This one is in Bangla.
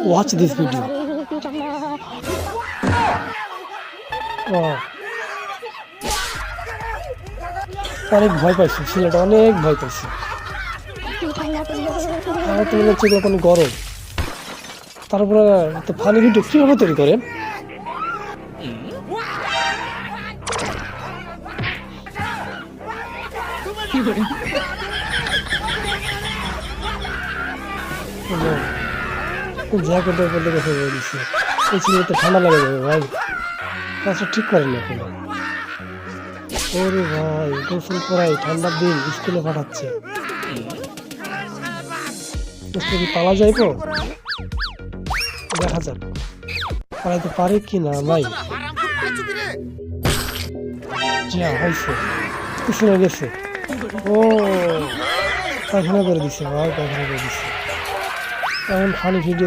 Watch this video. অনেক ভয় পাইছে ছেলেটা, অনেক ভয় পাইছে। আমার তো মনে হচ্ছে এখন গরম। তারপরে তো ফানি ভিডিও কিভাবে তৈরি করেন? জ্যাকেটের মধ্যে রেখে দিচ্ছে। এই ছেলেটা ঠান্ডা লেগে যাবে ভাই, কাজটা ঠিক করেন না কোনো। ওরে ভাই, গোসল করাই ঠান্ডার দিন স্কুলে পাঠাচ্ছে। কি পালা যায় তো, দেখা যাক পালাইতে পারে কি না ভাই। যা হয়েছে, পিছনে গেছে। ও পায়খানা করে দিচ্ছে ভাই, পায়খানা করে দিচ্ছে। এমন ফানি ভিডিও